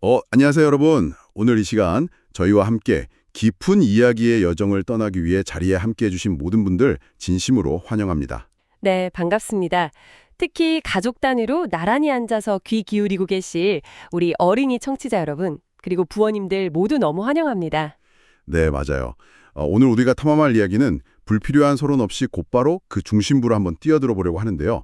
안녕하세요, 여러분. 오늘 이 시간 저희와 함께 깊은 이야기의 여정을 떠나기 위해 자리에 함께 해주신 모든 분들 진심으로 환영합니다. 네, 반갑습니다. 특히 가족 단위로 나란히 앉아서 귀 기울이고 계실 우리 어린이 청취자 여러분, 그리고 부모님들 모두 너무 환영합니다. 네, 맞아요. 오늘 우리가 탐험할 이야기는 불필요한 서론 없이 곧바로 그 중심부로 한번 뛰어들어 보려고 하는데요.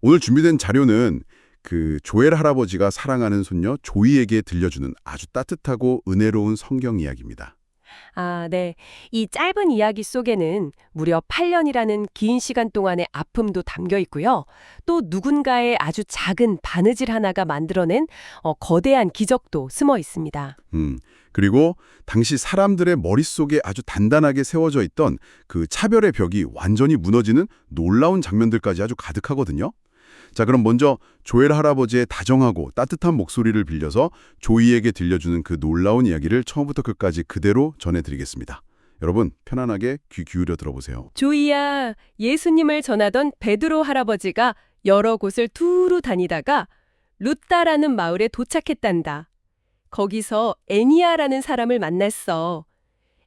오늘 준비된 자료는 그 조엘 할아버지가 사랑하는 손녀 조이에게 들려주는 아주 따뜻하고 은혜로운 성경 이야기입니다. 아, 네. 이 짧은 이야기 속에는 무려 8년이라는 긴 시간 동안의 아픔도 담겨 있고요. 또 누군가의 아주 작은 바느질 하나가 만들어낸 거대한 기적도 숨어 있습니다. 그리고 당시 사람들의 머릿속에 아주 단단하게 세워져 있던 그 차별의 벽이 완전히 무너지는 놀라운 장면들까지 아주 가득하거든요. 자, 그럼 먼저 조엘 할아버지의 다정하고 따뜻한 목소리를 빌려서 조이에게 들려주는 그 놀라운 이야기를 처음부터 끝까지 그대로 전해드리겠습니다. 여러분, 편안하게 귀 기울여 들어보세요. 조이야, 예수님을 전하던 베드로 할아버지가 여러 곳을 두루 다니다가 루따라는 마을에 도착했단다. 거기서 애니아라는 사람을 만났어.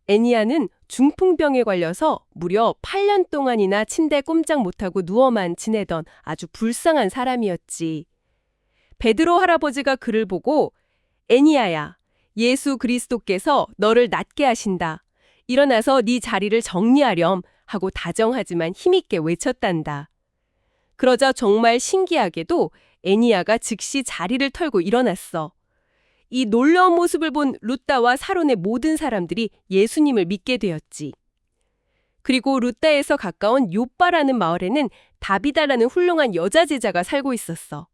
애니아는 중풍병에 걸려서 무려 8년 동안이나 침대에 꼼짝 못하고 누워만 지내던 아주 불쌍한 사람이었지. 베드로 할아버지가 그를 보고 애니아야, 예수 그리스도께서 너를 낫게 하신다. 일어나서 네 자리를 정리하렴 하고 다정하지만 힘있게 외쳤단다. 그러자 정말 신기하게도 애니아가 즉시 자리를 털고 일어났어. 이 놀라운 모습을 본 루따와 사론의 모든 사람들이 예수님을 믿게 되었지. 그리고 루따에서 가까운 요빠라는 마을에는 다비다라는 훌륭한 여자 제자가 살고 있었어.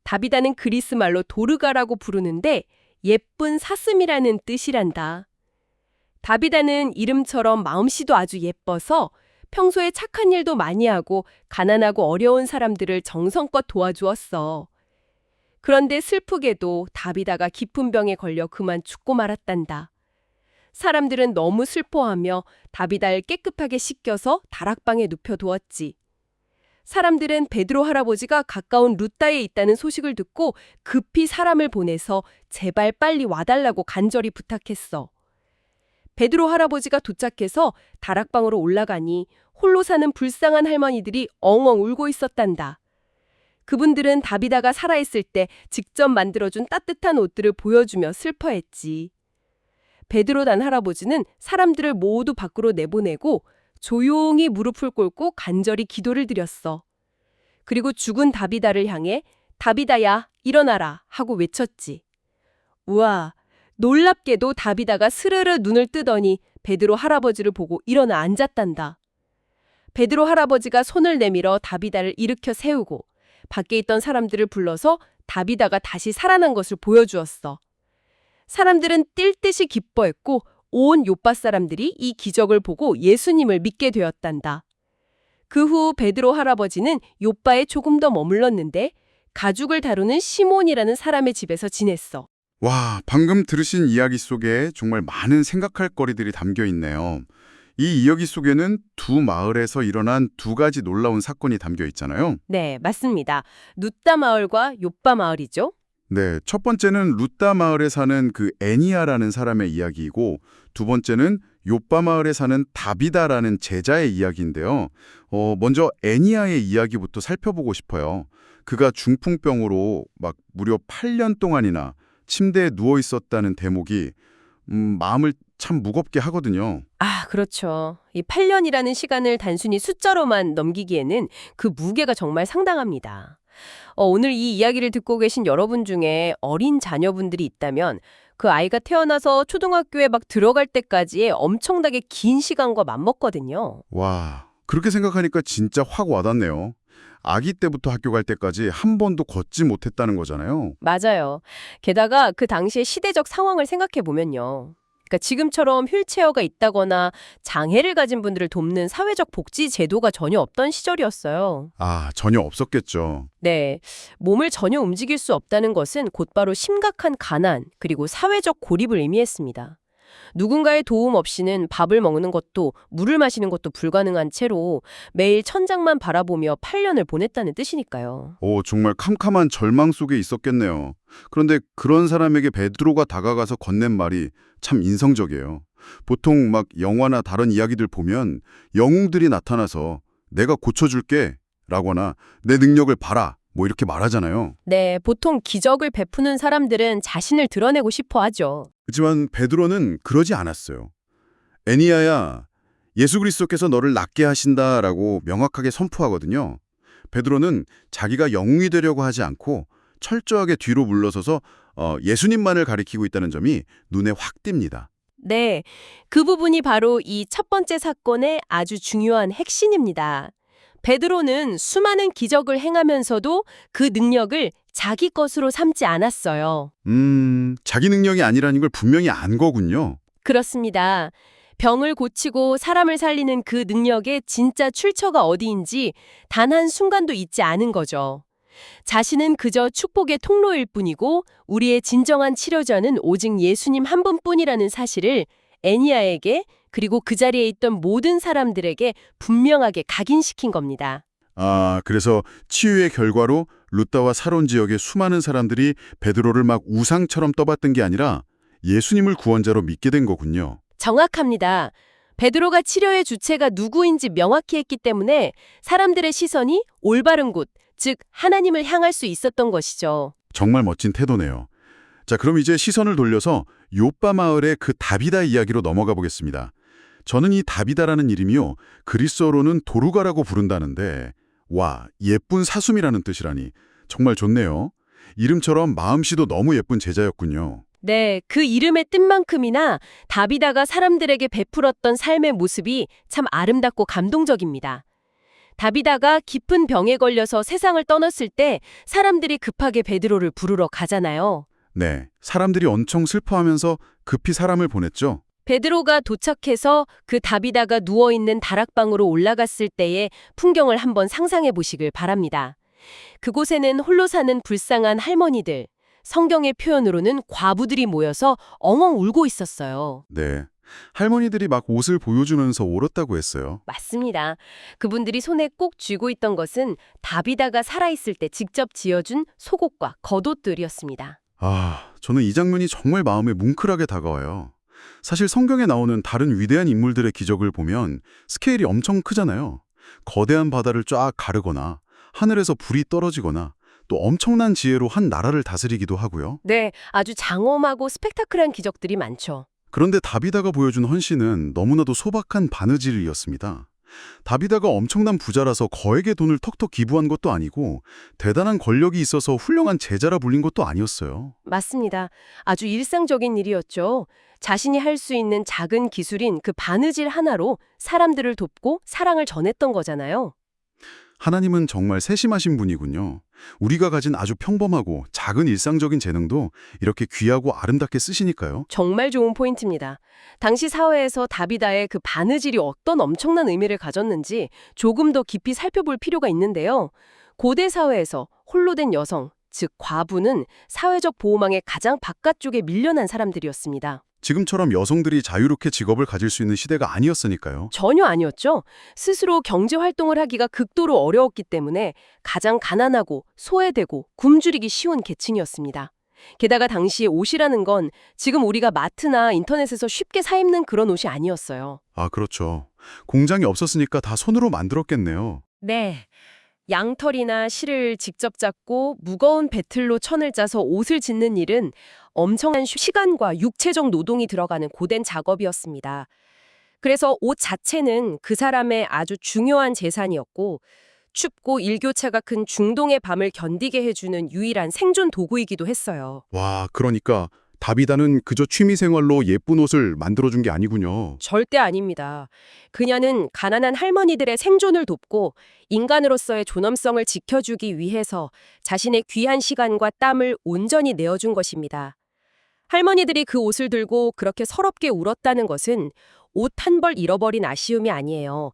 다비다는 그리스 말로 도르가라고 부르는데 예쁜 사슴이라는 뜻이란다. 다비다는 이름처럼 마음씨도 아주 예뻐서 평소에 착한 일도 많이 하고 가난하고 어려운 사람들을 정성껏 도와주었어. 그런데 슬프게도 다비다가 깊은 병에 걸려 그만 죽고 말았단다. 사람들은 너무 슬퍼하며 다비다를 깨끗하게 씻겨서 다락방에 눕혀두었지. 사람들은 베드로 할아버지가 가까운 루따에 있다는 소식을 듣고 급히 사람을 보내서 제발 빨리 와달라고 간절히 부탁했어. 베드로 할아버지가 도착해서 다락방으로 올라가니 홀로 사는 불쌍한 할머니들이 엉엉 울고 있었단다. 그분들은 다비다가 살아있을 때 직접 만들어준 따뜻한 옷들을 보여주며 슬퍼했지. 베드로 단 할아버지는 사람들을 모두 밖으로 내보내고 조용히 무릎을 꿇고 간절히 기도를 드렸어. 그리고 죽은 다비다를 향해 다비다야, 일어나라 하고 외쳤지. 우와, 놀랍게도 다비다가 스르르 눈을 뜨더니 베드로 할아버지를 보고 일어나 앉았단다. 베드로 할아버지가 손을 내밀어 다비다를 일으켜 세우고 밖에 있던 사람들을 불러서 다비다가 다시 살아난 것을 보여주었어. 사람들은 뛸 듯이 기뻐했고 온 요빠 사람들이 이 기적을 보고 예수님을 믿게 되었단다. 그 후 베드로 할아버지는 요빠에 조금 더 머물렀는데 가죽을 다루는 시몬이라는 사람의 집에서 지냈어. 와, 방금 들으신 이야기 속에 정말 많은 생각할 거리들이 담겨 있네요. 이 이야기 속에는 두 마을에서 일어난 두 가지 놀라운 사건이 담겨 있잖아요. 네, 맞습니다. 누따 마을과 요빠 마을이죠. 네, 첫 번째는 루따 마을에 사는 그 애니아라는 사람의 이야기이고 두 번째는 요빠 마을에 사는 다비다라는 제자의 이야기인데요. 먼저 애니아의 이야기부터 살펴보고 싶어요. 그가 중풍병으로 막 무려 8년 동안이나 침대에 누워 있었다는 대목이 마음을 참 무겁게 하거든요. 아, 그렇죠. 이 8년이라는 시간을 단순히 숫자로만 넘기기에는 그 무게가 정말 상당합니다. 오늘 이 이야기를 듣고 계신 여러분 중에 어린 자녀분들이 있다면 그 아이가 태어나서 초등학교에 막 들어갈 때까지의 엄청나게 긴 시간과 맞먹거든요. 와, 그렇게 생각하니까 진짜 확 와닿네요. 아기 때부터 학교 갈 때까지 한 번도 걷지 못했다는 거잖아요. 맞아요. 게다가 그 당시의 시대적 상황을 생각해 보면요. 그러니까 지금처럼 휠체어가 있다거나 장애를 가진 분들을 돕는 사회적 복지 제도가 전혀 없던 시절이었어요. 아, 전혀 없었겠죠. 네, 몸을 전혀 움직일 수 없다는 것은 곧바로 심각한 가난 그리고 사회적 고립을 의미했습니다. 누군가의 도움 없이는 밥을 먹는 것도 물을 마시는 것도 불가능한 채로 매일 천장만 바라보며 8년을 보냈다는 뜻이니까요. 오, 정말 캄캄한 절망 속에 있었겠네요. 그런데 그런 사람에게 베드로가 다가가서 건넨 말이 참 인상적이에요. 보통 막 영화나 다른 이야기들 보면 영웅들이 나타나서 내가 고쳐줄게 라거나 내 능력을 봐라 뭐 이렇게 말하잖아요. 네, 보통 기적을 베푸는 사람들은 자신을 드러내고 싶어 하죠. 하지만 베드로는 그러지 않았어요. 애니야야, 예수 그리스도께서 너를 낫게 하신다라고 명확하게 선포하거든요. 베드로는 자기가 영웅이 되려고 하지 않고 철저하게 뒤로 물러서서 예수님만을 가리키고 있다는 점이 눈에 확 띕니다. 네, 그 부분이 바로 이 첫 번째 사건의 아주 중요한 핵심입니다. 베드로는 수많은 기적을 행하면서도 그 능력을 자기 것으로 삼지 않았어요. 자기 능력이 아니라는 걸 분명히 안 거군요. 그렇습니다. 병을 고치고 사람을 살리는 그 능력의 진짜 출처가 어디인지 단 한순간도 잊지 않은 거죠. 자신은 그저 축복의 통로일 뿐이고 우리의 진정한 치료자는 오직 예수님 한 분뿐이라는 사실을 애니야에게 그리고 그 자리에 있던 모든 사람들에게 분명하게 각인시킨 겁니다. 아, 그래서 치유의 결과로 루따와 사론 지역의 수많은 사람들이 베드로를 막 우상처럼 떠봤던 게 아니라 예수님을 구원자로 믿게 된 거군요. 정확합니다. 베드로가 치료의 주체가 누구인지 명확히 했기 때문에 사람들의 시선이 올바른 곳, 즉 하나님을 향할 수 있었던 것이죠. 정말 멋진 태도네요. 자, 그럼 이제 시선을 돌려서 요빠 마을의 그 다비다 이야기로 넘어가 보겠습니다. 저는 이 다비다라는 이름이요, 그리스어로는 도루가라고 부른다는데 와, 예쁜 사슴이라는 뜻이라니 정말 좋네요. 이름처럼 마음씨도 너무 예쁜 제자였군요. 네, 그 이름의 뜻만큼이나 다비다가 사람들에게 베풀었던 삶의 모습이 참 아름답고 감동적입니다. 다비다가 깊은 병에 걸려서 세상을 떠났을 때 사람들이 급하게 베드로를 부르러 가잖아요. 네, 사람들이 엄청 슬퍼하면서 급히 사람을 보냈죠. 베드로가 도착해서 그 다비다가 누워있는 다락방으로 올라갔을 때의 풍경을 한번 상상해 보시길 바랍니다. 그곳에는 홀로 사는 불쌍한 할머니들, 성경의 표현으로는 과부들이 모여서 엉엉 울고 있었어요. 네, 할머니들이 막 옷을 보여주면서 울었다고 했어요. 맞습니다. 그분들이 손에 꼭 쥐고 있던 것은 다비다가 살아있을 때 직접 지어준 속옷과 겉옷들이었습니다. 아, 저는 이 장면이 정말 마음에 뭉클하게 다가와요. 사실 성경에 나오는 다른 위대한 인물들의 기적을 보면 스케일이 엄청 크잖아요. 거대한 바다를 쫙 가르거나 하늘에서 불이 떨어지거나 또 엄청난 지혜로 한 나라를 다스리기도 하고요. 네, 아주 장엄하고 스펙타클한 기적들이 많죠. 그런데 다비다가 보여준 헌신은 너무나도 소박한 바느질이었습니다. 다비다가 엄청난 부자라서 거액의 돈을 턱턱 기부한 것도 아니고 대단한 권력이 있어서 훌륭한 제자라 불린 것도 아니었어요. 맞습니다. 아주 일상적인 일이었죠. 자신이 할 수 있는 작은 기술인 그 바느질 하나로 사람들을 돕고 사랑을 전했던 거잖아요. 하나님은 정말 세심하신 분이군요. 우리가 가진 아주 평범하고 작은 일상적인 재능도 이렇게 귀하고 아름답게 쓰시니까요. 정말 좋은 포인트입니다. 당시 사회에서 다비다의 그 바느질이 어떤 엄청난 의미를 가졌는지 조금 더 깊이 살펴볼 필요가 있는데요. 고대 사회에서 홀로 된 여성, 즉 과부는 사회적 보호망의 가장 바깥쪽에 밀려난 사람들이었습니다. 지금처럼 여성들이 자유롭게 직업을 가질 수 있는 시대가 아니었으니까요. 전혀 아니었죠. 스스로 경제 활동을 하기가 극도로 어려웠기 때문에 가장 가난하고 소외되고 굶주리기 쉬운 계층이었습니다. 게다가 당시에 옷이라는 건 지금 우리가 마트나 인터넷에서 쉽게 사 입는 그런 옷이 아니었어요. 아, 그렇죠. 공장이 없었으니까 다 손으로 만들었겠네요. 네. 양털이나 실을 직접 잡고 무거운 배틀로 천을 짜서 옷을 짓는 일은 엄청난 시간과 육체적 노동이 들어가는 고된 작업이었습니다. 그래서 옷 자체는 그 사람의 아주 중요한 재산이었고 춥고 일교차가 큰 중동의 밤을 견디게 해주는 유일한 생존 도구이기도 했어요. 와, 그러니까 다비다는 그저 취미생활로 예쁜 옷을 만들어준 게 아니군요. 절대 아닙니다. 그녀는 가난한 할머니들의 생존을 돕고 인간으로서의 존엄성을 지켜주기 위해서 자신의 귀한 시간과 땀을 온전히 내어준 것입니다. 할머니들이 그 옷을 들고 그렇게 서럽게 울었다는 것은 옷 한 벌 잃어버린 아쉬움이 아니에요.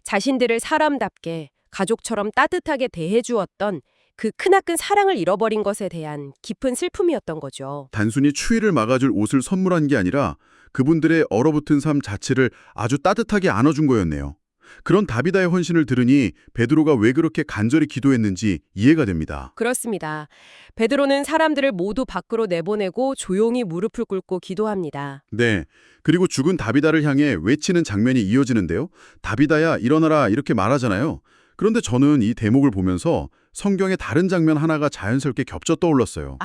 자신들을 사람답게 가족처럼 따뜻하게 대해주었던 그 크나큰 사랑을 잃어버린 것에 대한 깊은 슬픔이었던 거죠. 단순히 추위를 막아줄 옷을 선물한 게 아니라 그분들의 얼어붙은 삶 자체를 아주 따뜻하게 안아준 거였네요. 그런 다비다의 헌신을 들으니 베드로가 왜 그렇게 간절히 기도했는지 이해가 됩니다. 그렇습니다. 베드로는 사람들을 모두 밖으로 내보내고 조용히 무릎을 꿇고 기도합니다. 네. 그리고 죽은 다비다를 향해 외치는 장면이 이어지는데요. 다비다야 일어나라 이렇게 말하잖아요. 그런데 저는 이 대목을 보면서 성경의 다른 장면 하나가 자연스럽게 겹쳐 떠올랐어요.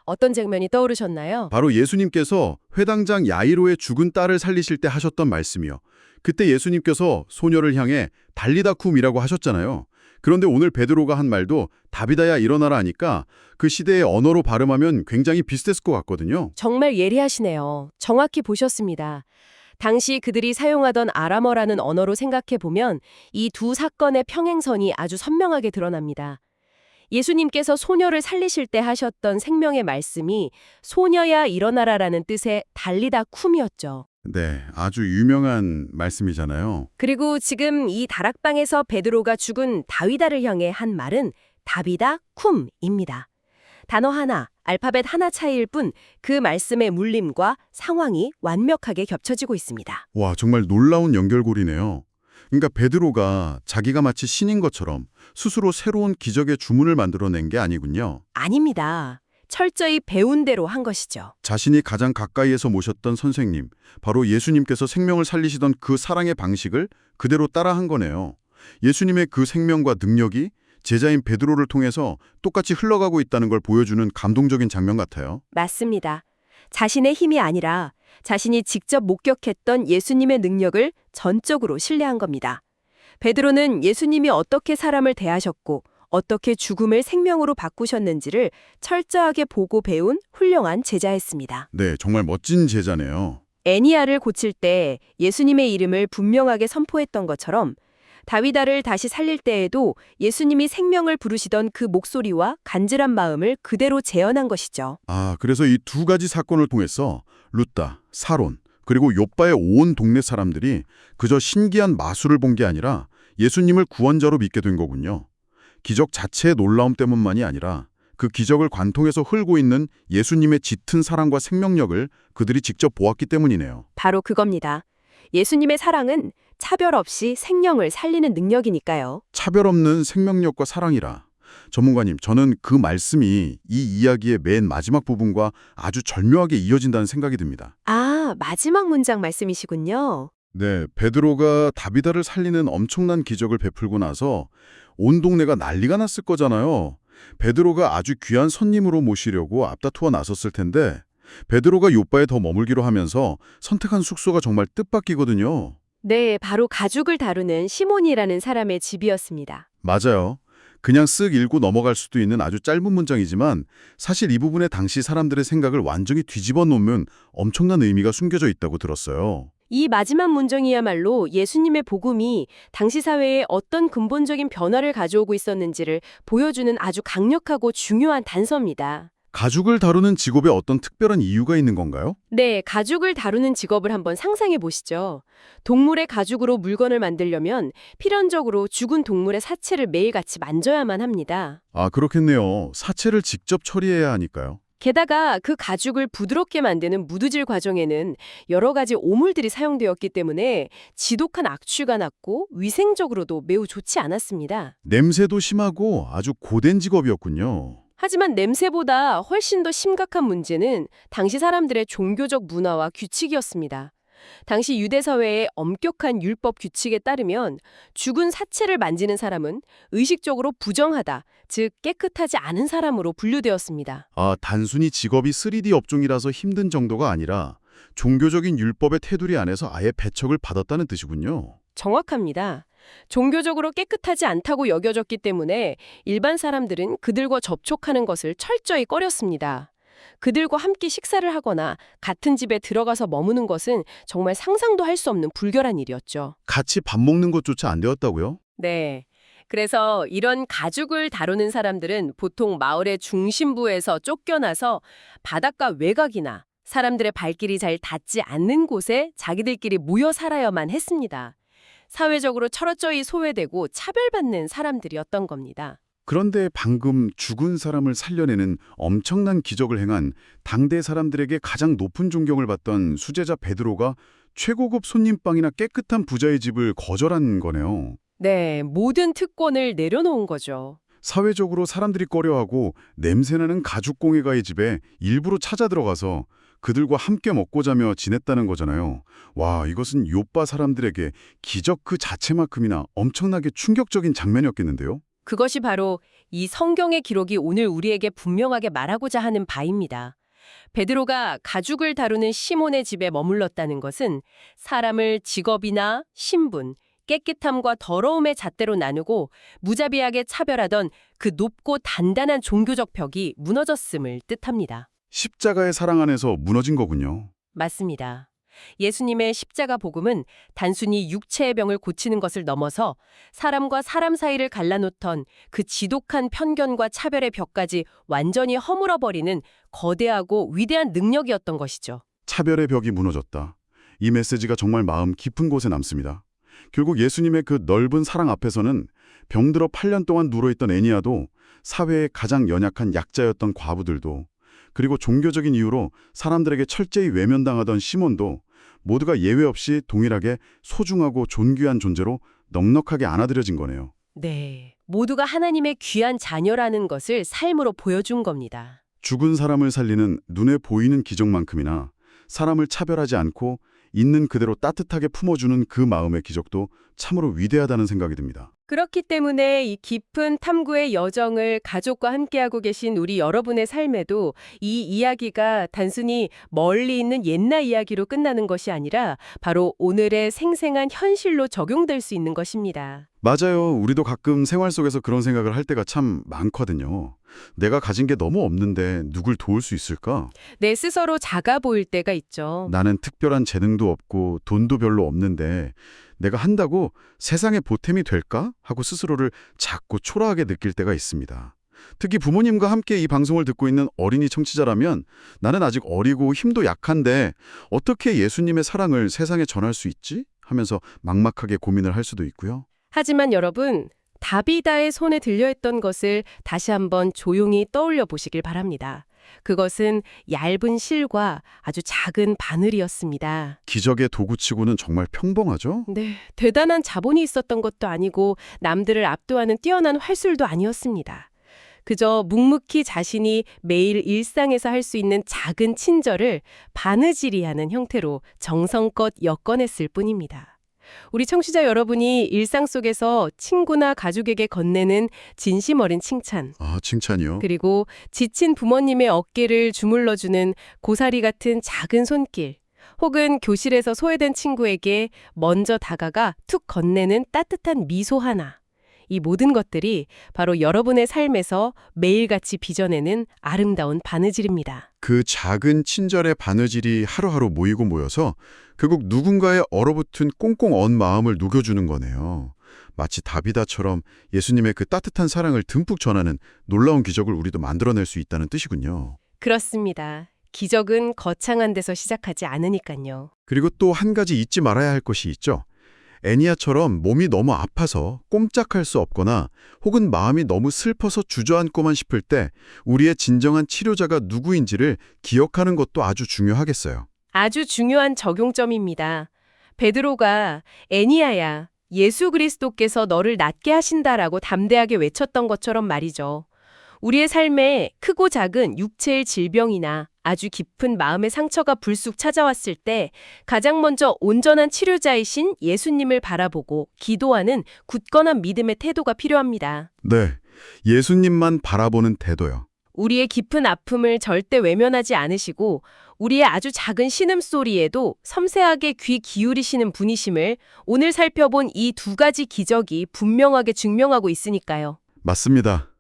어떤 장면이 떠오르셨나요? 바로 예수님께서 회당장 야이로의 죽은 딸을 살리실 때 하셨던 말씀이요. 그때 예수님께서 소녀를 향해 달리다 쿰이라고 하셨잖아요. 그런데 오늘 베드로가 한 말도 다비다야 일어나라 하니까 그 시대의 언어로 발음하면 굉장히 비슷했을 것 같거든요. 정말 예리하시네요. 정확히 보셨습니다. 당시 그들이 사용하던 아람어라는 언어로 생각해 보면 이 두 사건의 평행선이 아주 선명하게 드러납니다. 예수님께서 소녀를 살리실 때 하셨던 생명의 말씀이 소녀야 일어나라라는 뜻의 달리다 쿰이었죠. 네, 아주 유명한 말씀이잖아요. 그리고 지금 이 다락방에서 베드로가 죽은 다위다를 향해 한 말은 다비다 쿰입니다. 단어 하나, 알파벳 하나 차이일 뿐 그 말씀의 물림과 상황이 완벽하게 겹쳐지고 있습니다. 와, 정말 놀라운 연결고리네요. 그러니까 베드로가 자기가 마치 신인 것처럼 스스로 새로운 기적의 주문을 만들어낸 게 아니군요. 아닙니다. 철저히 배운 대로 한 것이죠. 자신이 가장 가까이에서 모셨던 선생님, 바로 예수님께서 생명을 살리시던 그 사랑의 방식을 그대로 따라한 거네요. 예수님의 그 생명과 능력이 제자인 베드로를 통해서 똑같이 흘러가고 있다는 걸 보여주는 감동적인 장면 같아요. 맞습니다. 자신의 힘이 아니라 자신이 직접 목격했던 예수님의 능력을 전적으로 신뢰한 겁니다. 베드로는 예수님이 어떻게 사람을 대하셨고 어떻게 죽음을 생명으로 바꾸셨는지를 철저하게 보고 배운 훌륭한 제자였습니다. 네, 정말 멋진 제자네요. 애니아를 고칠 때 예수님의 이름을 분명하게 선포했던 것처럼 다위다를 다시 살릴 때에도 예수님이 생명을 부르시던 그 목소리와 간절한 마음을 그대로 재현한 것이죠. 그래서 이 두 가지 사건을 통해서 룻다, 사론, 그리고 욥바의 온 동네 사람들이 그저 신기한 마술을 본 게 아니라 예수님을 구원자로 믿게 된 거군요. 기적 자체의 놀라움 때문만이 아니라 그 기적을 관통해서 흘고 있는 예수님의 짙은 사랑과 생명력을 그들이 직접 보았기 때문이네요. 바로 그겁니다. 예수님의 사랑은 차별 없이 생명을 살리는 능력이니까요. 차별 없는 생명력과 사랑이라. 전문가님, 저는 그 말씀이 이 이야기의 맨 마지막 부분과 아주 절묘하게 이어진다는 생각이 듭니다. 마지막 문장 말씀이시군요. 네, 베드로가 다비다를 살리는 엄청난 기적을 베풀고 나서 온 동네가 난리가 났을 거잖아요. 베드로가 아주 귀한 손님으로 모시려고 앞다투어 나섰을 텐데 베드로가 욥바에 더 머물기로 하면서 선택한 숙소가 정말 뜻밖이거든요. 네, 바로 가죽을 다루는 시몬이라는 사람의 집이었습니다. 맞아요. 그냥 쓱 읽고 넘어갈 수도 있는 아주 짧은 문장이지만 사실 이 부분에 당시 사람들의 생각을 완전히 뒤집어 놓으면 엄청난 의미가 숨겨져 있다고 들었어요. 이 마지막 문장이야말로 예수님의 복음이 당시 사회에 어떤 근본적인 변화를 가져오고 있었는지를 보여주는 아주 강력하고 중요한 단서입니다. 가죽을 다루는 직업에 어떤 특별한 이유가 있는 건가요? 네, 가죽을 다루는 직업을 한번 상상해 보시죠. 동물의 가죽으로 물건을 만들려면 필연적으로 죽은 동물의 사체를 매일같이 만져야만 합니다. 그렇겠네요. 사체를 직접 처리해야 하니까요. 게다가 그 가죽을 부드럽게 만드는 무드질 과정에는 여러 가지 오물들이 사용되었기 때문에 지독한 악취가 났고 위생적으로도 매우 좋지 않았습니다. 냄새도 심하고 아주 고된 직업이었군요. 하지만 냄새보다 훨씬 더 심각한 문제는 당시 사람들의 종교적 문화와 규칙이었습니다. 당시 유대 사회의 엄격한 율법 규칙에 따르면 죽은 사체를 만지는 사람은 의식적으로 부정하다, 즉 깨끗하지 않은 사람으로 분류되었습니다. 단순히 직업이 3D 업종이라서 힘든 정도가 아니라 종교적인 율법의 테두리 안에서 아예 배척을 받았다는 뜻이군요. 정확합니다. 종교적으로 깨끗하지 않다고 여겨졌기 때문에 일반 사람들은 그들과 접촉하는 것을 철저히 꺼렸습니다. 그들과 함께 식사를 하거나 같은 집에 들어가서 머무는 것은 정말 상상도 할 수 없는 불결한 일이었죠. 같이 밥 먹는 것조차 안 되었다고요? 네. 그래서 이런 가죽을 다루는 사람들은 보통 마을의 중심부에서 쫓겨나서 바닷가 외곽이나 사람들의 발길이 잘 닿지 않는 곳에 자기들끼리 모여 살아야만 했습니다. 사회적으로 철저히 소외되고 차별받는 사람들이었던 겁니다. 그런데 방금 죽은 사람을 살려내는 엄청난 기적을 행한 당대 사람들에게 가장 높은 존경을 받던 수제자 베드로가 최고급 손님방이나 깨끗한 부자의 집을 거절한 거네요. 네, 모든 특권을 내려놓은 거죠. 사회적으로 사람들이 꺼려하고 냄새나는 가죽공예가의 집에 일부러 찾아 들어가서 그들과 함께 먹고 자며 지냈다는 거잖아요. 와, 이것은 요빠 사람들에게 기적 그 자체만큼이나 엄청나게 충격적인 장면이었겠는데요. 그것이 바로 이 성경의 기록이 오늘 우리에게 분명하게 말하고자 하는 바입니다. 베드로가 가죽을 다루는 시몬의 집에 머물렀다는 것은 사람을 직업이나 신분, 깨끗함과 더러움의 잣대로 나누고 무자비하게 차별하던 그 높고 단단한 종교적 벽이 무너졌음을 뜻합니다. 십자가의 사랑 안에서 무너진 거군요. 맞습니다. 예수님의 십자가 복음은 단순히 육체의 병을 고치는 것을 넘어서 사람과 사람 사이를 갈라놓던 그 지독한 편견과 차별의 벽까지 완전히 허물어버리는 거대하고 위대한 능력이었던 것이죠. 차별의 벽이 무너졌다. 이 메시지가 정말 마음 깊은 곳에 남습니다. 결국 예수님의 그 넓은 사랑 앞에서는 병들어 8년 동안 누워있던 애니아도, 사회의 가장 연약한 약자였던 과부들도, 그리고 종교적인 이유로 사람들에게 철저히 외면당하던 시몬도 모두가 예외 없이 동일하게 소중하고 존귀한 존재로 넉넉하게 안아들여진 거네요. 네, 모두가 하나님의 귀한 자녀라는 것을 삶으로 보여준 겁니다. 죽은 사람을 살리는 눈에 보이는 기적만큼이나 사람을 차별하지 않고 있는 그대로 따뜻하게 품어주는 그 마음의 기적도 참으로 위대하다는 생각이 듭니다. 그렇기 때문에 이 깊은 탐구의 여정을 가족과 함께하고 계신 우리 여러분의 삶에도 이 이야기가 단순히 멀리 있는 옛날 이야기로 끝나는 것이 아니라 바로 오늘의 생생한 현실로 적용될 수 있는 것입니다. 맞아요. 우리도 가끔 생활 속에서 그런 생각을 할 때가 참 많거든요. 내가 가진 게 너무 없는데 누굴 도울 수 있을까? 내 스스로 작아 보일 때가 있죠. 나는 특별한 재능도 없고 돈도 별로 없는데 내가 한다고 세상에 보탬이 될까? 하고 스스로를 작고 초라하게 느낄 때가 있습니다. 특히 부모님과 함께 이 방송을 듣고 있는 어린이 청취자라면 나는 아직 어리고 힘도 약한데 어떻게 예수님의 사랑을 세상에 전할 수 있지? 하면서 막막하게 고민을 할 수도 있고요. 하지만 여러분, 다비다의 손에 들려있던 것을 다시 한번 조용히 떠올려 보시길 바랍니다. 그것은 얇은 실과 아주 작은 바늘이었습니다. 기적의 도구치고는 정말 평범하죠? 네, 대단한 자본이 있었던 것도 아니고 남들을 압도하는 뛰어난 활술도 아니었습니다. 그저 묵묵히 자신이 매일 일상에서 할 수 있는 작은 친절을 바느질이하는 형태로 정성껏 엮어냈을 뿐입니다. 우리 청취자 여러분이 일상 속에서 친구나 가족에게 건네는 진심 어린 칭찬, 아, 칭찬이요? 그리고 지친 부모님의 어깨를 주물러주는 고사리 같은 작은 손길, 혹은 교실에서 소외된 친구에게 먼저 다가가 툭 건네는 따뜻한 미소 하나, 이 모든 것들이 바로 여러분의 삶에서 매일같이 빚어내는 아름다운 바느질입니다. 그 작은 친절의 바느질이 하루하루 모이고 모여서 결국 누군가의 얼어붙은 꽁꽁 언 마음을 녹여주는 거네요. 마치 다비다처럼 예수님의 그 따뜻한 사랑을 듬뿍 전하는 놀라운 기적을 우리도 만들어낼 수 있다는 뜻이군요. 그렇습니다. 기적은 거창한 데서 시작하지 않으니까요. 그리고 또 한 가지 잊지 말아야 할 것이 있죠. 애니아처럼 몸이 너무 아파서 꼼짝할 수 없거나 혹은 마음이 너무 슬퍼서 주저앉고만 싶을 때 우리의 진정한 치료자가 누구인지를 기억하는 것도 아주 중요하겠어요. 아주 중요한 적용점입니다. 베드로가 애니아야, 예수 그리스도께서 너를 낫게 하신다라고 담대하게 외쳤던 것처럼 말이죠. 우리의 삶에 크고 작은 육체의 질병이나 아주 깊은 마음의 상처가 불쑥 찾아왔을 때 가장 먼저 온전한 치료자이신 예수님을 바라보고 기도하는 굳건한 믿음의 태도가 필요합니다. 네, 예수님만 바라보는 태도요. 우리의 깊은 아픔을 절대 외면하지 않으시고 우리의 아주 작은 신음소리에도 섬세하게 귀 기울이시는 분이심을 오늘 살펴본 이 두 가지 기적이 분명하게 증명하고 있으니까요. 맞습니다.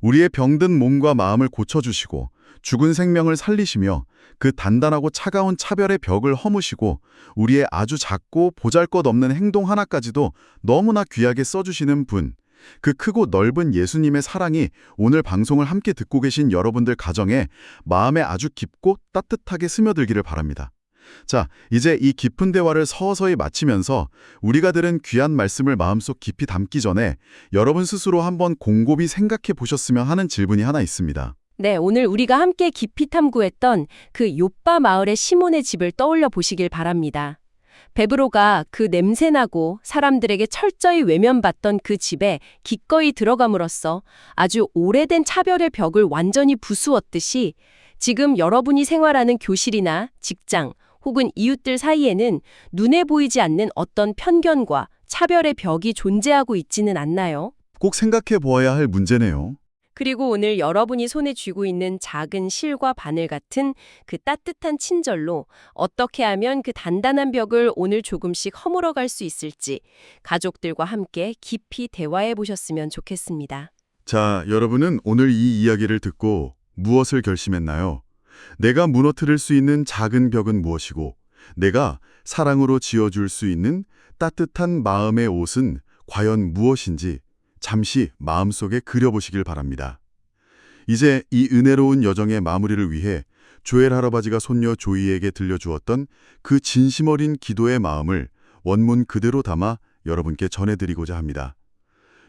우리의 병든 몸과 마음을 고쳐주시고 죽은 생명을 살리시며 그 단단하고 차가운 차별의 벽을 허무시고 우리의 아주 작고 보잘것없는 행동 하나까지도 너무나 귀하게 써주시는 분, 그 크고 넓은 예수님의 사랑이 오늘 방송을 함께 듣고 계신 여러분들 가정에 마음에 아주 깊고 따뜻하게 스며들기를 바랍니다. 자, 이제 이 깊은 대화를 서서히 마치면서 우리가 들은 귀한 말씀을 마음속 깊이 담기 전에 여러분 스스로 한번 곰곰이 생각해 보셨으면 하는 질문이 하나 있습니다. 네, 오늘 우리가 함께 깊이 탐구했던 그 요빠 마을의 시몬의 집을 떠올려 보시길 바랍니다. 베드로가 그 냄새나고 사람들에게 철저히 외면받던 그 집에 기꺼이 들어감으로써 아주 오래된 차별의 벽을 완전히 부수었듯이 지금 여러분이 생활하는 교실이나 직장 혹은 이웃들 사이에는 눈에 보이지 않는 어떤 편견과 차별의 벽이 존재하고 있지는 않나요? 꼭 생각해 보아야 할 문제네요. 그리고 오늘 여러분이 손에 쥐고 있는 작은 실과 바늘 같은 그 따뜻한 친절로 어떻게 하면 그 단단한 벽을 오늘 조금씩 허물어갈 수 있을지 가족들과 함께 깊이 대화해 보셨으면 좋겠습니다. 자, 여러분은 오늘 이 이야기를 듣고 무엇을 결심했나요? 내가 무너뜨릴 수 있는 작은 벽은 무엇이고, 내가 사랑으로 지어줄 수 있는 따뜻한 마음의 옷은 과연 무엇인지 잠시 마음속에 그려보시길 바랍니다. 이제 이 은혜로운 여정의 마무리를 위해 조엘 할아버지가 손녀 조이에게 들려주었던 그 진심 어린 기도의 마음을 원문 그대로 담아 여러분께 전해드리고자 합니다.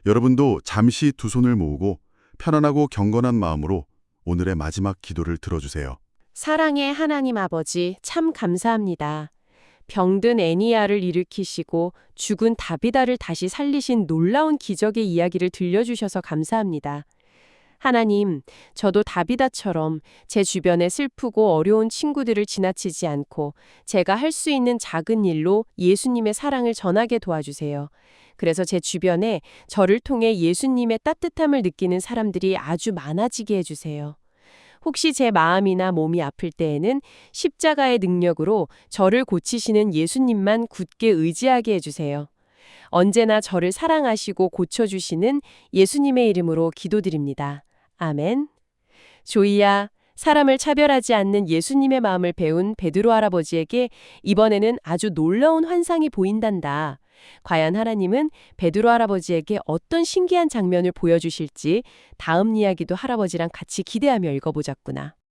여러분도 잠시 두 손을 모으고 편안하고 경건한 마음으로 오늘의 마지막 기도를 들어주세요. 사랑의 하나님 아버지, 참 감사합니다. 병든 애니야를 일으키시고 죽은 다비다를 다시 살리신 놀라운 기적의 이야기를 들려주셔서 감사합니다. 하나님, 저도 다비다처럼 제 주변에 슬프고 어려운 친구들을 지나치지 않고 제가 할 수 있는 작은 일로 예수님의 사랑을 전하게 도와주세요. 그래서 제 주변에 저를 통해 예수님의 따뜻함을 느끼는 사람들이 아주 많아지게 해주세요. 혹시 제 마음이나 몸이 아플 때에는 십자가의 능력으로 저를 고치시는 예수님만 굳게 의지하게 해주세요. 언제나 저를 사랑하시고 고쳐주시는 예수님의 이름으로 기도드립니다. 아멘. 조이야, 사람을 차별하지 않는 예수님의 마음을 배운 베드로 할아버지에게 이번에는 아주 놀라운 환상이 보인단다. 과연 하나님은 베드로 할아버지에게 어떤 신기한 장면을 보여주실지 다음 이야기도 할아버지랑 같이 기대하며 읽어보자꾸나.